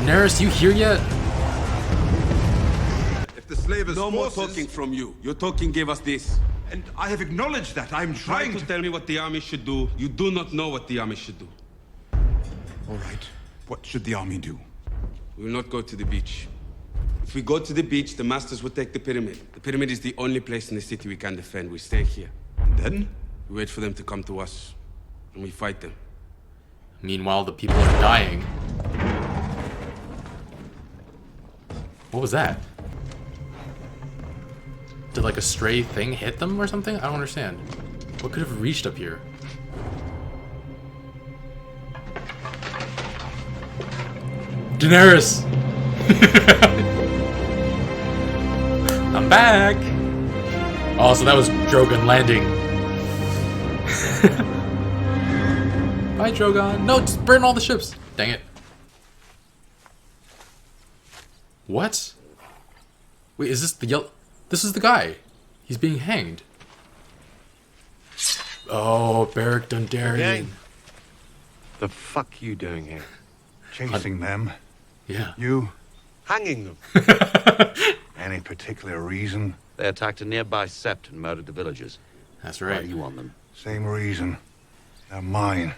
Daenerys, you here yet? If the slavers' No more forces... talking from you. Your talking gave us this. And I have acknowledged that. I'm Trying trying to tell me what the army should do. You do not know what the army should do. All right. What should the army do? We will not go to the beach. If we go to the beach, the masters will take the pyramid. The pyramid is the only place in the city we can defend. We stay here. And then? We wait for them to come to us. And we fight them. Meanwhile, the people are dying. What was that? Did like a stray thing hit them or something? I don't understand. What could have reached up here? Daenerys! I'm back! Oh, so that was Drogon landing. Bye, Drogon. No, just burn all the ships. Dang it. What? Wait, is this the yellow? This is the guy. He's being hanged. Oh, Beric Dondarrion. The fuck you doing here? Chasing them. Yeah. You? Hanging them. Any particular reason? They attacked a nearby sept and murdered the villagers. That's Why right. do you want them? Same reason. They're mine.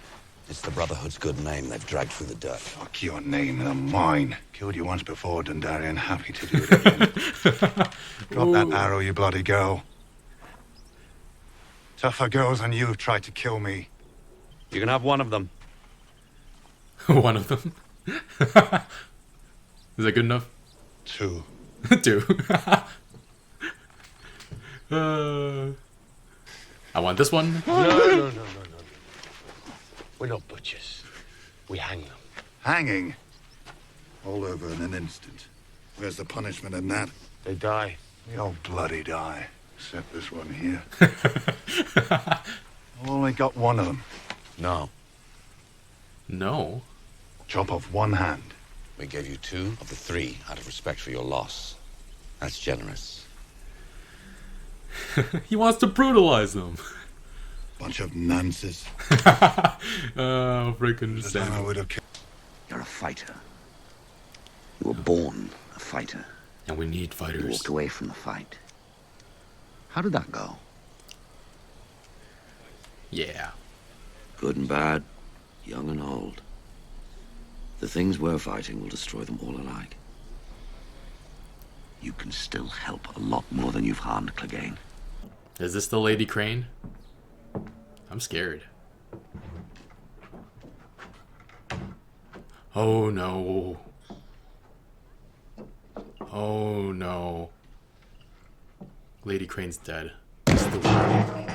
It's the Brotherhood's good name they've dragged through the dirt. Fuck your name, they're mine. Killed you once before, Dondarrion. Happy to do it again. Drop that arrow, you bloody girl. Tougher girls than you have tried to kill me. You can have one of them. One of them. Is that good enough? Two. Two. I want this one. No. We're not butchers. We hang them. Hanging. All over in an instant. Where's the punishment in that? They die. They all bloody die. Except this one here. I've only got one of them. No. No. Chop off one hand. We gave you 2 of the 3 out of respect for your loss. That's generous. He wants to brutalize them. Bunch of nances. Oh, freaking This time I understand. would have killed. You're a fighter. You were born a fighter. And we need You fighters. walked away from the fight. How did that go? Yeah. Good and bad, young and old. The things we're fighting will destroy them all alike. You can still help a lot more than you've harmed Clegane. Is this the Lady Crane? I'm scared. Oh no. Oh no. Lady Crane's dead. This is the one.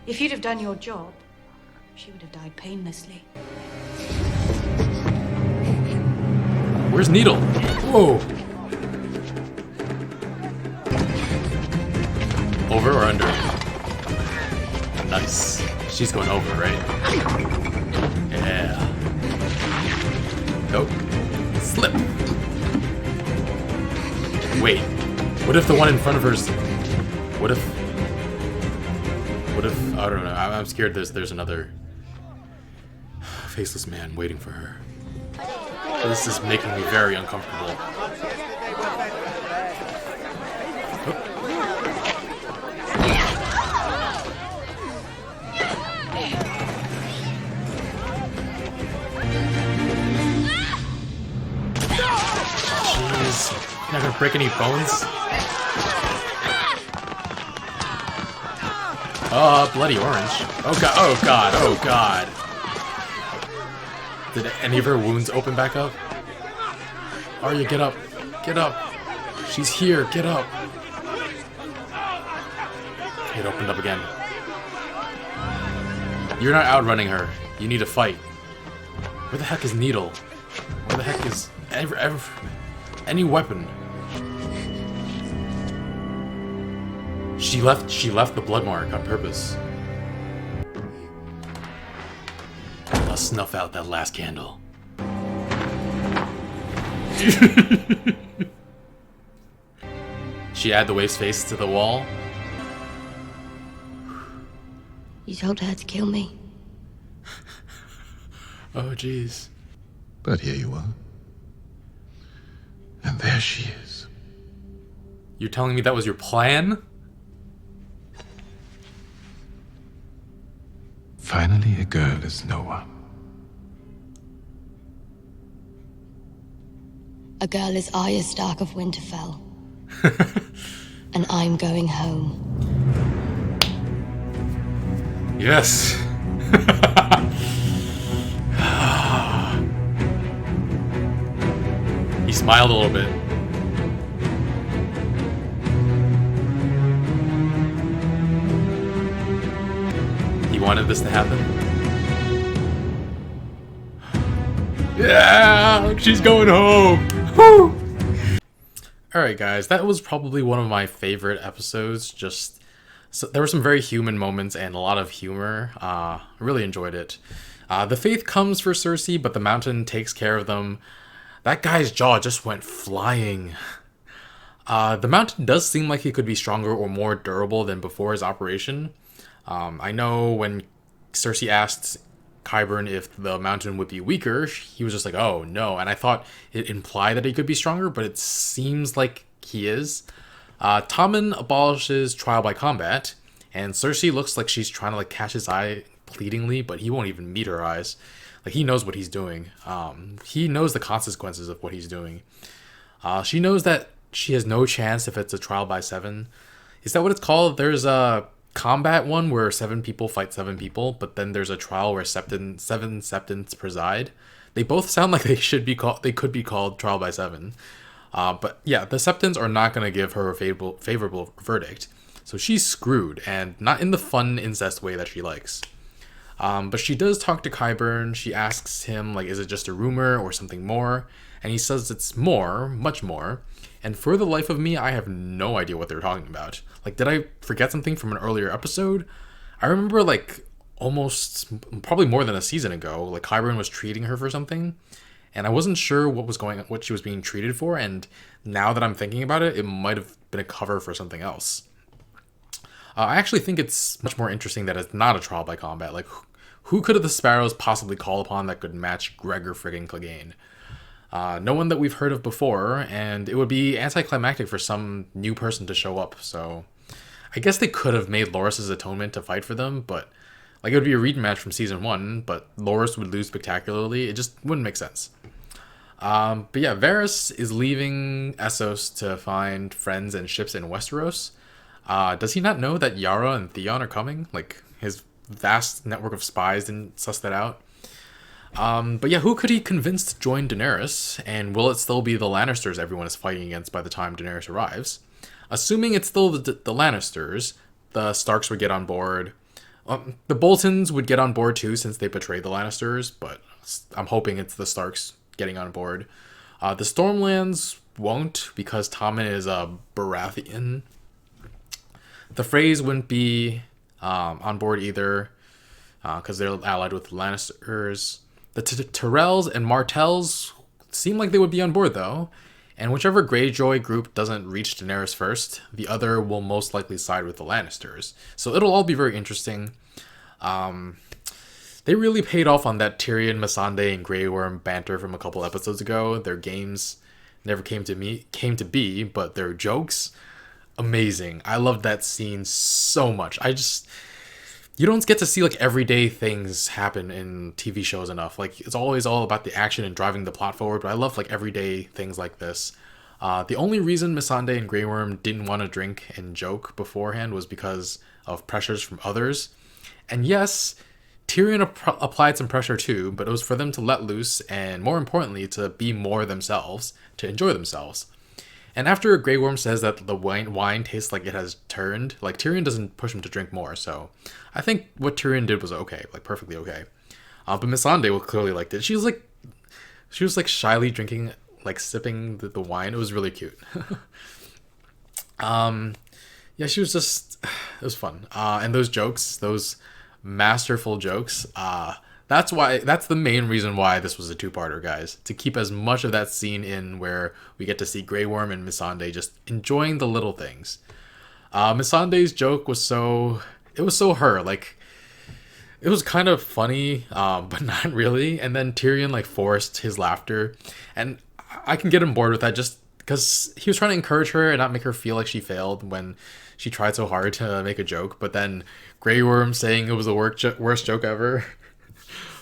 If you'd have done your job, she would have died painlessly. Where's Needle? Whoa. Over or under? Nice. She's going over, right? Yeah. Nope. Slip. Wait. What if the one in front of her's... What if... I don't know. I'm scared there's another faceless man waiting for her. This is making me very uncomfortable. Jeez. Not gonna break any bones? Bloody orange. Oh god, oh god, oh god. Did any of her wounds open back up? Arya, get up. Get up. She's here, get up. It opened up again. You're not outrunning her. You need to fight. Where the heck is Needle? Where the heck is any weapon? She left the blood mark on purpose. I'll snuff out that last candle. She add the Waif's face to the wall. You told her to kill me. Oh, jeez. But here you are. And there she is. You're telling me that was your plan? Finally, a girl is no one. A girl is Arya Stark of Winterfell. And I'm going home. Yes. He smiled a little bit. He wanted this to happen. Yeah, she's going home. Woo! Alright guys, that was probably one of my favorite episodes. Just there were some very human moments and a lot of humor. I really enjoyed it. The faith comes for Cersei, but the mountain takes care of them. That guy's jaw just went flying. The mountain does seem like he could be stronger or more durable than before his operation. I know when Cersei asked Qyburn if the mountain would be weaker, he was just like, oh no, and I thought it implied that he could be stronger, but it seems like he is. Tommen abolishes trial by combat, and Cersei looks like she's trying to like catch his eye pleadingly, but he won't even meet her eyes. Like, he knows what he's doing. He knows the consequences of what he's doing. She knows that she has no chance if it's a trial by 7. Is that what it's called? There's a combat one where 7 people fight 7 people, but then there's a trial where 7 septons preside. They both sound like they should be called. They could be called trial by 7. But yeah, the septons are not going to give her a favorable verdict. So she's screwed, and not in the fun incest way that she likes. But she does talk to Qyburn. She asks him, like, is it just a rumor or something more? And he says it's more, much more. And for the life of me, I have no idea what they're talking about. Like, did I forget something from an earlier episode? I remember, like, probably more than a season ago, like, Qyburn was treating her for something. And I wasn't sure what she was being treated for. And now that I'm thinking about it, it might have been a cover for something else. I actually think it's much more interesting that it's not a trial by combat. Like, who could the Sparrows possibly call upon that could match Gregor friggin' Clegane? No one that we've heard of before, and it would be anticlimactic for some new person to show up. So I guess they could have made Loras' atonement to fight for them, but like, it would be a rematch from season 1, but Loras would lose spectacularly. It just wouldn't make sense. But yeah, Varys is leaving Essos to find friends and ships in Westeros. Does he not know that Yara and Theon are coming? Like, his vast network of spies didn't suss that out. But yeah, who could he convince to join Daenerys? And will it still be the Lannisters everyone is fighting against by the time Daenerys arrives? Assuming it's still the Lannisters, the Starks would get on board. The Boltons would get on board too, since they betrayed the Lannisters, but I'm hoping it's the Starks getting on board. The Stormlands won't, because Tommen is a Baratheon. The Freys wouldn't be on board either, because they're allied with the Lannisters. The Tyrells and Martells seem like they would be on board, though. And whichever Greyjoy group doesn't reach Daenerys first, the other will most likely side with the Lannisters. So it'll all be very interesting. They really paid off on that Tyrion, Missandei, and Grey Worm banter from a couple episodes ago. Their games never came to be, but their jokes, amazing. I loved that scene so much. You don't get to see like everyday things happen in TV shows enough. Like, it's always all about the action and driving the plot forward, but I love like everyday things like this. The only reason Missandei and Grey Worm didn't want to drink and joke beforehand was because of pressures from others. And yes, Tyrion applied some pressure too, but it was for them to let loose and, more importantly, to be more themselves, to enjoy themselves. And after Grey Worm says that the wine tastes like it has turned, like, Tyrion doesn't push him to drink more, so I think what Tyrion did was okay, like perfectly okay. But Missandei clearly liked it. She was like shyly drinking, like sipping the wine. It was really cute. Yeah, she was just, it was fun. And those jokes, those masterful jokes, that's the main reason why this was a two-parter, guys. To keep as much of that scene in where we get to see Grey Worm and Missandei just enjoying the little things. Missandei's joke was so her. Like, It was kind of funny, but not really. And then Tyrion like forced his laughter, and I can get on board with that just because he was trying to encourage her and not make her feel like she failed when she tried so hard to make a joke. But then Grey Worm saying it was the worst joke ever.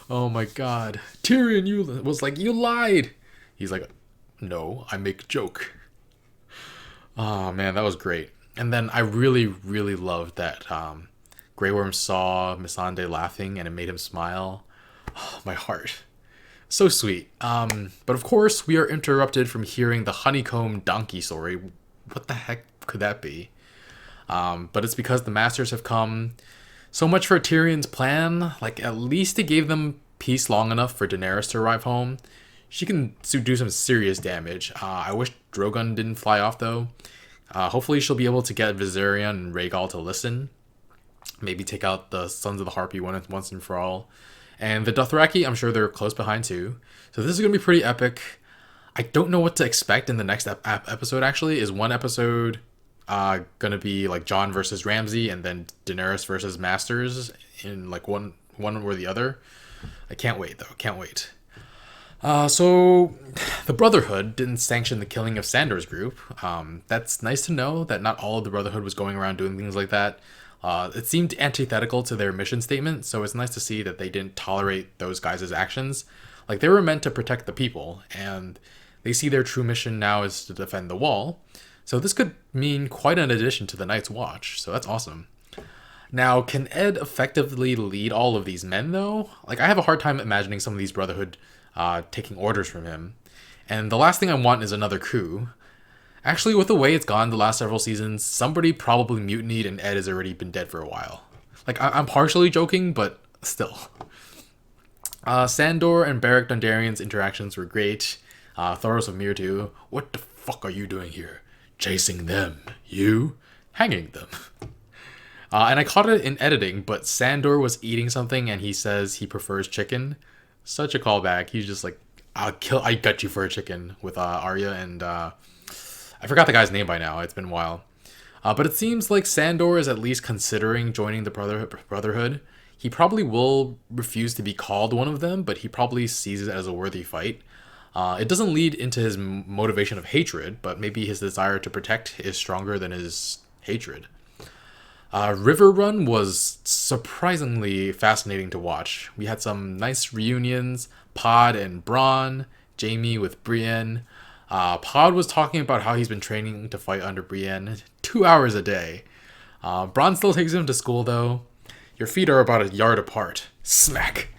Oh my god, Tyrion, you was like, you lied. He's like, no, I make a joke. Oh man, that was great. And then I really, really loved that Grey Worm saw Missandei laughing and it made him smile. Oh, my heart. So sweet. But of course, we are interrupted from hearing the honeycomb donkey story. What the heck could that be? But it's because the Masters have come. So much for Tyrion's plan. Like, at least it gave them peace long enough for Daenerys to arrive home. She can do some serious damage. I wish Drogon didn't fly off, though. Hopefully she'll be able to get Viserion and Rhaegal to listen. Maybe take out the Sons of the Harpy once and for all. And the Dothraki, I'm sure they're close behind too. So this is going to be pretty epic. I don't know what to expect in the next episode, actually. Is one episode going to be like Jon versus Ramsay and then Daenerys versus Masters in like one or the other? I can't wait, though. Can't wait. So the Brotherhood didn't sanction the killing of Sandor's group. That's nice to know that not all of the Brotherhood was going around doing things like that. It seemed antithetical to their mission statement, so it's nice to see that they didn't tolerate those guys' actions. Like, they were meant to protect the people, and they see their true mission now is to defend the wall. So this could mean quite an addition to the Night's Watch, so that's awesome. Now, can Ed effectively lead all of these men, though? Like, I have a hard time imagining some of these Brotherhood taking orders from him. And the last thing I want is another coup. Actually, with the way it's gone the last several seasons, somebody probably mutinied and Ed has already been dead for a while. Like, I'm partially joking, but still. Sandor and Beric Dondarrion's interactions were great. Thoros of Myr too. What the fuck are you doing here? Chasing them. You? Hanging them. And I caught it in editing, but Sandor was eating something and he says he prefers chicken. Such a callback. He's just like, I got you for a chicken with Arya and I forgot the guy's name by now. It's been a while. But it seems like Sandor is at least considering joining the Brotherhood. He probably will refuse to be called one of them, but he probably sees it as a worthy fight. It doesn't lead into his motivation of hatred, but maybe his desire to protect is stronger than his hatred. Riverrun was surprisingly fascinating to watch. We had some nice reunions, Pod and Bronn, Jaime with Brienne. Pod was talking about how he's been training to fight under Brienne 2 hours a day. Bronn still takes him to school, though. Your feet are about a yard apart. Smack.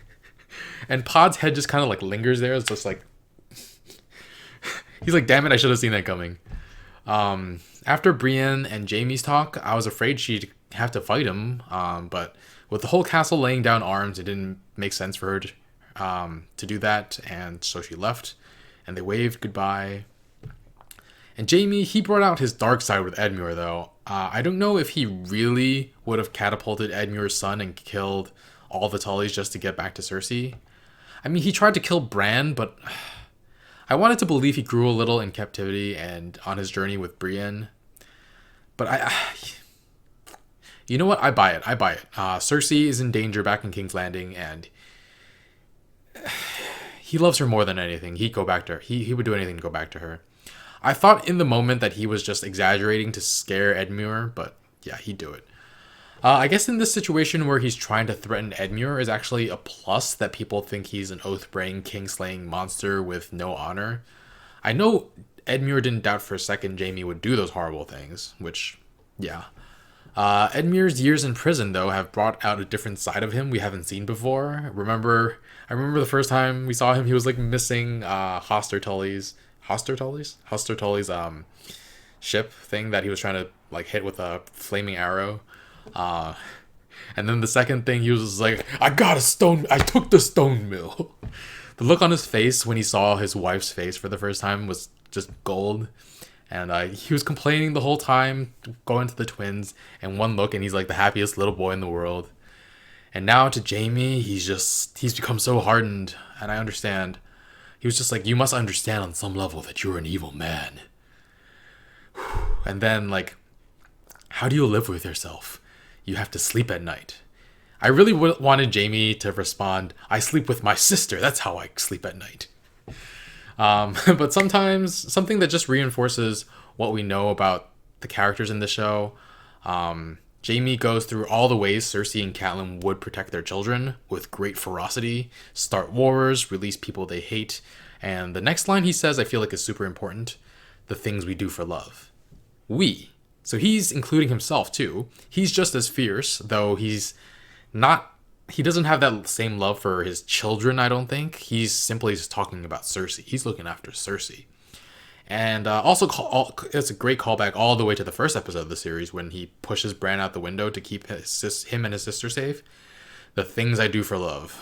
And Pod's head just kind of like lingers there. It's just like... He's like, damn it, I should have seen that coming. After Brienne and Jaime's talk, I was afraid she'd have to fight him. But with the whole castle laying down arms, it didn't make sense for her to do that. And so she left. And they waved goodbye. And Jaime, he brought out his dark side with Edmure, though. I don't know if he really would have catapulted Edmure's son and killed all the Tullys just to get back to Cersei. I mean, he tried to kill Bran, but I wanted to believe he grew a little in captivity and on his journey with Brienne. But you know what? I buy it. Cersei is in danger back in King's Landing, and he loves her more than anything. He'd go back to her. He would do anything to go back to her. I thought in the moment that he was just exaggerating to scare Edmure, but yeah, he'd do it. I guess in this situation where he's trying to threaten Edmure is actually a plus that people think he's an oath-praying, king-slaying monster with no honor. I know Edmure didn't doubt for a second Jaime would do those horrible things, which, yeah. Edmure's years in prison, though, have brought out a different side of him we haven't seen before. I remember the first time we saw him, he was like missing Hoster Tully's ship thing that he was trying to like hit with a flaming arrow. And then the second thing, he was just like, I took the stone mill. The look on his face when he saw his wife's face for the first time was just gold. And he was complaining the whole time, going to the twins, and one look and he's like the happiest little boy in the world. And now to Jaime, he's become so hardened, and I understand. He was just like, you must understand on some level that you're an evil man. And then, like, how do you live with yourself? You have to sleep at night. I really wanted Jaime to respond, "I sleep with my sister. That's how I sleep at night." But sometimes something that just reinforces what we know about the characters in the show. Jaime goes through all the ways Cersei and Catelyn would protect their children with great ferocity, start wars, release people they hate, and the next line he says I feel like is super important: the things we do for love. We. So he's including himself too. He's just as fierce, though he doesn't have that same love for his children, I don't think. He's simply just talking about Cersei. He's looking after Cersei. And it's a great callback all the way to the first episode of the series when he pushes Bran out the window to keep him and his sister safe. The things I do for love.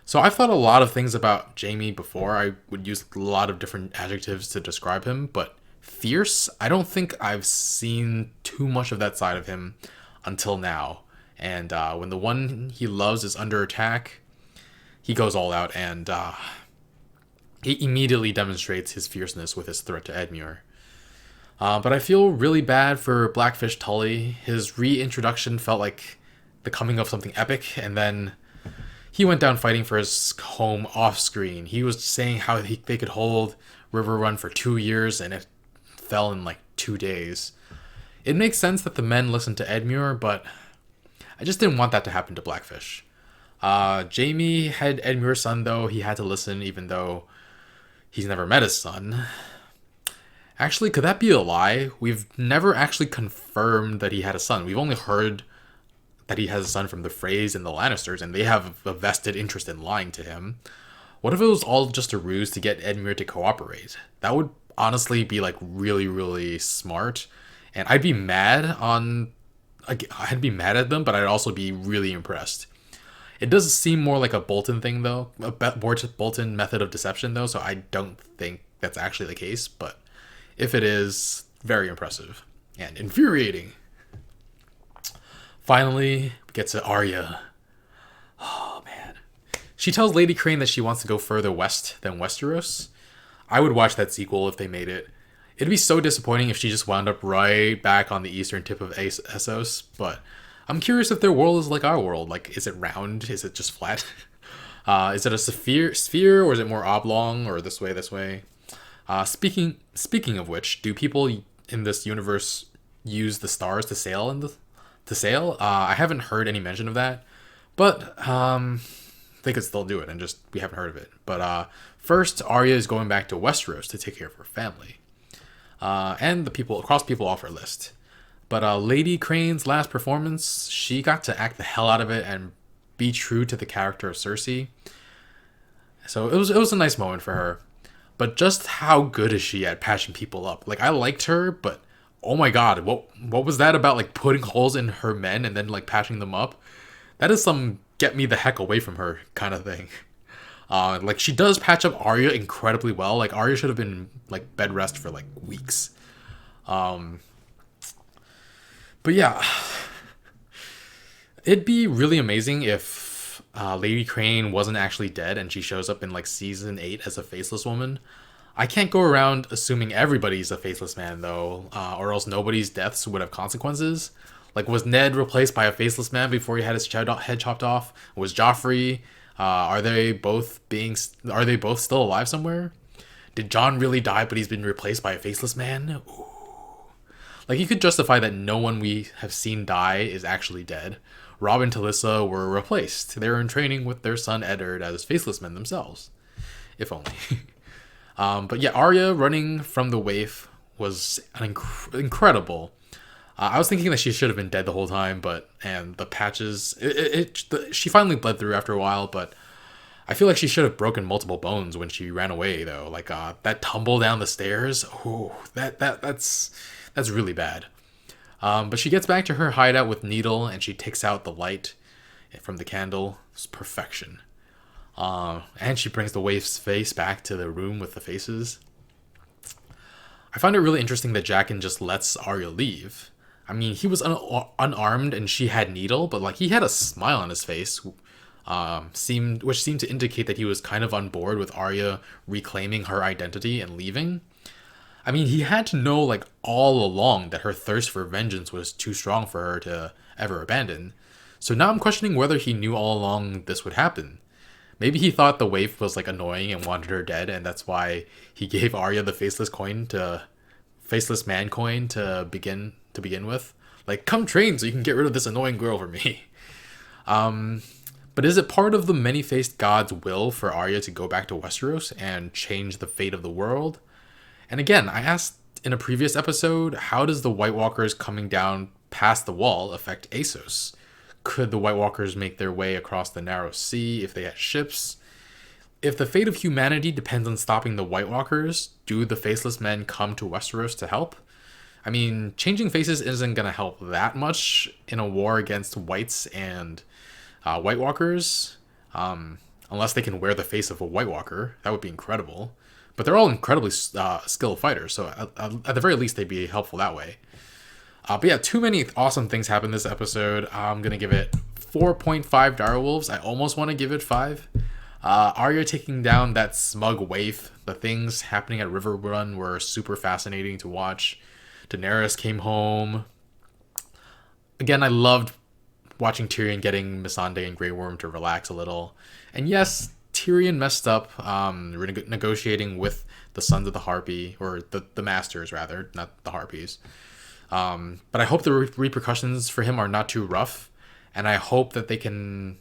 So I've thought a lot of things about Jaime before. I would use a lot of different adjectives to describe him, but fierce, I don't think I've seen too much of that side of him until now. And when the one he loves is under attack, he goes all out and he immediately demonstrates his fierceness with his threat to Edmure. But I feel really bad for Blackfish Tully. His reintroduction felt like the coming of something epic, and then he went down fighting for his home off screen. He was saying how they could hold Riverrun for 2 years, and it fell in like 2 days. It makes sense that the men listened to Edmure, but I just didn't want that to happen to Blackfish. Jaime had Edmure's son, though. He had to listen, even though he's never met his son. Actually, could that be a lie? We've never actually confirmed that he had a son. We've only heard that he has a son from the Freys and the Lannisters, and they have a vested interest in lying to him. What if it was all just a ruse to get Edmure to cooperate? That would honestly be like really, really smart. And I'd be mad at them, but I'd also be really impressed. It does seem more like a Bolton thing, though. A Bolton method of deception, though, so I don't think that's actually the case. But if it is, very impressive and infuriating. Finally, we get to Arya. Oh, man. She tells Lady Crane that she wants to go further west than Westeros. I would watch that sequel if they made it. It'd be so disappointing if she just wound up right back on the eastern tip of Essos, but I'm curious if their world is like our world. Like, is it round? Is it just flat? Is it a sphere, or is it more oblong, or this way? Speaking of which, do people in this universe use the stars to sail I haven't heard any mention of that, but they could still do it, and just we haven't heard of it. But first, Arya is going back to Westeros to take care of her family, and the people off her list. But Lady Crane's last performance, she got to act the hell out of it and be true to the character of Cersei. So it was a nice moment for her. But just how good is she at patching people up? Like, I liked her, but oh my god, what was that about, like, putting holes in her men and then, like, patching them up? That is some get me the heck away from her kind of thing. Like, she does patch up Arya incredibly well. Like, Arya should have been, like, bed rest for, like, weeks. But yeah, it'd be really amazing if Lady Crane wasn't actually dead and she shows up in, like, season 8 as a faceless woman. I can't go around assuming everybody's a faceless man, though, or else nobody's deaths would have consequences. Like, was Ned replaced by a faceless man before he had his head chopped off? Was Joffrey? Are they both still alive somewhere? Did Jon really die, but he's been replaced by a faceless man? Ooh. Like, you could justify that no one we have seen die is actually dead. Robb and Talissa were replaced. They were in training with their son Eddard as faceless men themselves. If only. But yeah, Arya running from the Waif was incredible. I was thinking that she should have been dead the whole time, and the patches, she finally bled through after a while, but I feel like she should have broken multiple bones when she ran away, though. Like, that tumble down the stairs, that's really bad. But she gets back to her hideout with Needle, and she takes out the light from the candle. It's perfection. And she brings the Waif's face back to the room with the faces. I find it really interesting that Jaqen just lets Arya leave. I mean, he was unarmed and she had Needle, but, like, he had a smile on his face, which seemed to indicate that he was kind of on board with Arya reclaiming her identity and leaving. I mean, he had to know, like, all along that her thirst for vengeance was too strong for her to ever abandon. So now I'm questioning whether he knew all along this would happen. Maybe he thought the waif was like annoying and wanted her dead, and that's why he gave Arya the faceless man coin to begin with. Like, come train so you can get rid of this annoying girl for me. But is it part of the many-faced god's will for Arya to go back to Westeros and change the fate of the world? And again, I asked in a previous episode, how does the White Walkers coming down past the wall affect Essos? Could the White Walkers make their way across the narrow sea if they had ships? If the fate of humanity depends on stopping the White Walkers, do the Faceless Men come to Westeros to help? I mean, changing faces isn't going to help that much in a war against Whites and White Walkers, unless they can wear the face of a White Walker. That would be incredible. But they're all incredibly skilled fighters, so at the very least, they'd be helpful that way. But yeah, too many awesome things happened this episode. I'm going to give it 4.5 direwolves. I almost want to give it 5. Arya taking down that smug waif. The things happening at Riverrun were super fascinating to watch. Daenerys came home. Again, I loved watching Tyrion getting Missandei and Grey Worm to relax a little. And yes, Tyrion messed up negotiating with the Sons of the Harpy, or the Masters rather, not the Harpies. But I hope the repercussions for him are not too rough, and I hope that they can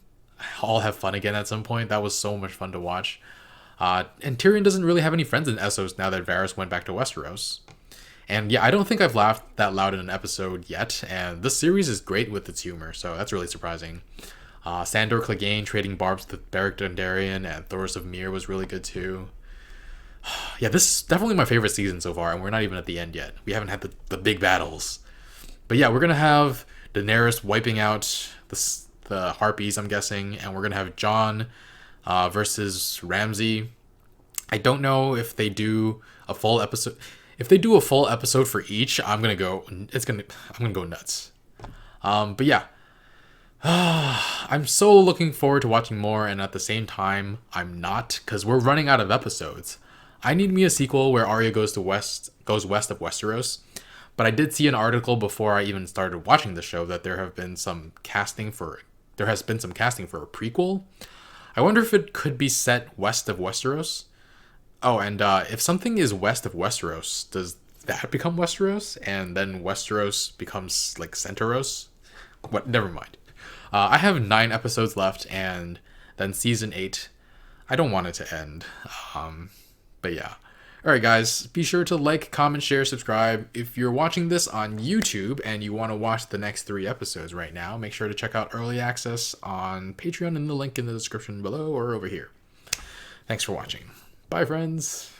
all have fun again at some point. That was so much fun to watch. And Tyrion doesn't really have any friends in Essos now that Varys went back to Westeros. And yeah, I don't think I've laughed that loud in an episode yet, and this series is great with its humor, so that's really surprising. Sandor Clegane trading barbs with Beric Dondarrion and Thoros of Myr was really good too. Yeah, this is definitely my favorite season so far, and we're not even at the end yet. We haven't had the big battles. But yeah, we're going to have Daenerys wiping out the Harpies, I'm guessing, and we're going to have Jon versus Ramsay. I don't know if they do a full episode. If they do a full episode for each, I'm going to go nuts. But yeah. I'm so looking forward to watching more, and at the same time, I'm not, because we're running out of episodes. I need me a sequel where Arya goes west of Westeros, but I did see an article before I even started watching the show that there has been some casting for a prequel. I wonder if it could be set west of Westeros. Oh, and if something is west of Westeros, does that become Westeros, and then Westeros becomes like Centeros? What? Never mind. I have 9 episodes left, and then season 8. I don't want it to end. But yeah. Alright guys, be sure to like, comment, share, subscribe. If you're watching this on YouTube and you want to watch the next 3 episodes right now, make sure to check out Early Access on Patreon in the link in the description below or over here. Thanks for watching. Bye friends.